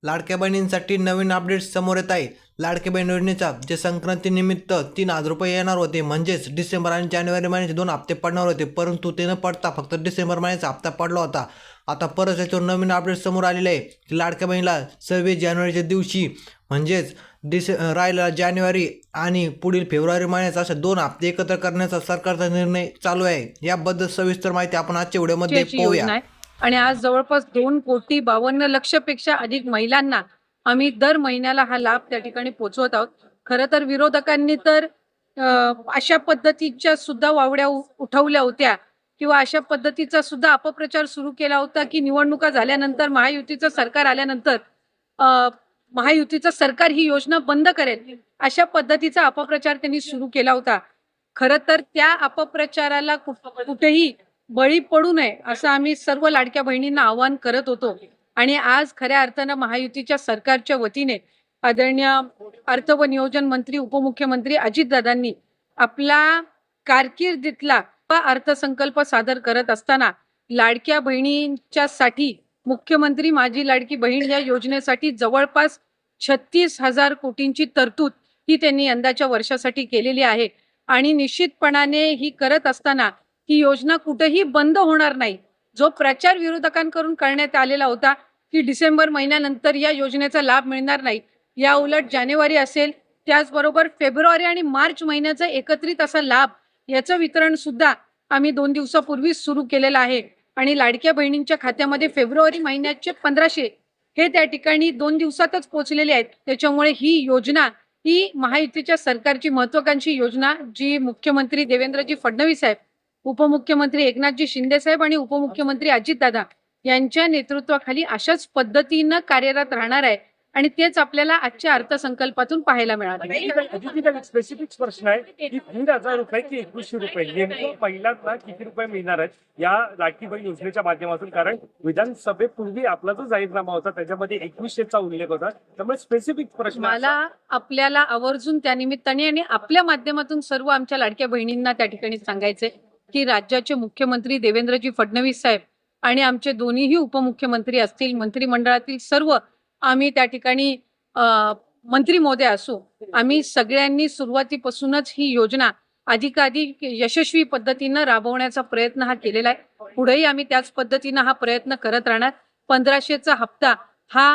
लाडक्या बहिणींसाठी नवीन अपडेट समोर येत आहे। लाडकी बहीण योजनेचा जे संक्रांतीनिमित्त 3,000 रुपये येणार होते, म्हणजेच डिसेंबर आणि जानेवारी महिन्याचे 2 हप्ते पडणार होते, परंतु ते न पडता फक्त डिसेंबर महिन्याचा हप्ता पडला होता। आता परत याच्यावर नवीन अपडेट समोर आलेले आहे की लाडक्या बहिणीला 26 जानेवारीच्या दिवशी म्हणजेच राहिला जानेवारी आणि पुढील फेब्रुवारी महिन्याचा असे 2 हप्ते एकत्र करण्याचा सरकारचा निर्णय चालू आहे। याबद्दल सविस्तर माहिती आपण आजच्या व्हिडिओमध्ये पाहूया। आणि आज जवळपास 2,52,00,000पेक्षा अधिक महिलांना आम्ही दर महिन्याला हा लाभ त्या ठिकाणी पोहोचवत आहोत। खरं तर विरोधकांनी तर अशा पद्धतीच्या सुद्धा वावड्या उठवल्या होत्या किंवा अशा पद्धतीचा सुद्धा अपप्रचार सुरू केला होता की निवडणुका झाल्यानंतर महायुतीचं सरकार आल्यानंतर महायुतीचं सरकार ही योजना बंद करेल, अशा पद्धतीचा अपप्रचार त्यांनी सुरू केला होता। खरं तर त्या अपप्रचाराला कुठेही बळी पडू नये असं आम्ही सर्व लाडक्या बहिणींना आवाहन करत होतो। आणि आज खऱ्या अर्थानं महायुतीच्या सरकारच्या वतीने आदरणीय अर्थ व नियोजन मंत्री उपमुख्यमंत्री अजितदादांनी आपला कारकिर्दीतला अर्थसंकल्प सादर करत असताना लाडक्या बहिणींच्या साठी मुख्यमंत्री माझी लाडकी बहीण या योजनेसाठी जवळपास 36,000 कोटींची तरतूद ही त्यांनी यंदाच्या वर्षासाठी केलेली आहे। आणि निश्चितपणाने ही करत असताना ही योजना कुठेही बंद होणार नाही। जो प्रचार विरोधकांकडून करण्यात आलेला होता की डिसेंबर महिन्यानंतर या योजनेचा लाभ मिळणार नाही, या उलट जानेवारी असेल, त्याचबरोबर फेब्रुवारी आणि मार्च महिन्याचा एकत्रित असा लाभ याचं वितरण सुद्धा आम्ही 2 दिवसापूर्वी सुरू केलेलं आहे। आणि लाडक्या बहिणींच्या खात्यामध्ये फेब्रुवारी महिन्याचे 1,500 हे त्या ठिकाणी 2 दिवसातच पोहोचलेले आहेत। त्याच्यामुळे ही योजना ही महायुतीच्या सरकारची महत्त्वाकांक्षी योजना, जी मुख्यमंत्री देवेंद्रजी फडणवीस साहेब, उपमुख्यमंत्री एकनाथजी शिंदे साहेब आणि उपमुख्यमंत्री अजितदादा यांच्या नेतृत्वाखाली अशाच पद्धतीनं कार्यरत राहणार आहे। आणि तेच आपल्याला आजच्या अर्थसंकल्पातून पाहायला मिळालं। स्पेसिफिक प्रश्न आहे की 3,000 रुपये की 2,100 रुपये नेमकं महिलांना किती रुपये मिळणार आहेत या लाडकी बहीण योजनेच्या माध्यमातून? कारण विधानसभेपूर्वी आपला जो जाहीरनामा होता त्याच्यामध्ये 2,100चा उल्लेख होता, त्यामुळे स्पेसिफिक प्रश्न मला आपल्याला आवर्जून त्या निमित्ताने आणि आपल्या माध्यमातून सर्व आमच्या लाडक्या बहिणींना त्या ठिकाणी सांगायचंय की राज्याचे मुख्यमंत्री देवेंद्रजी फडणवीस साहेब आणि आमचे दोन्हीही उपमुख्यमंत्री असतील, मंत्रिमंडळातील सर्व आम्ही त्या ठिकाणी मंत्री महोदय असो, आम्ही सगळ्यांनी सुरुवातीपासूनच ही योजना अधिकाधिक यशस्वी पद्धतीनं राबवण्याचा प्रयत्न हा केलेला आहे। पुढेही आम्ही त्याच पद्धतीनं हा प्रयत्न करत राहणार। 1,500चा हप्ता हा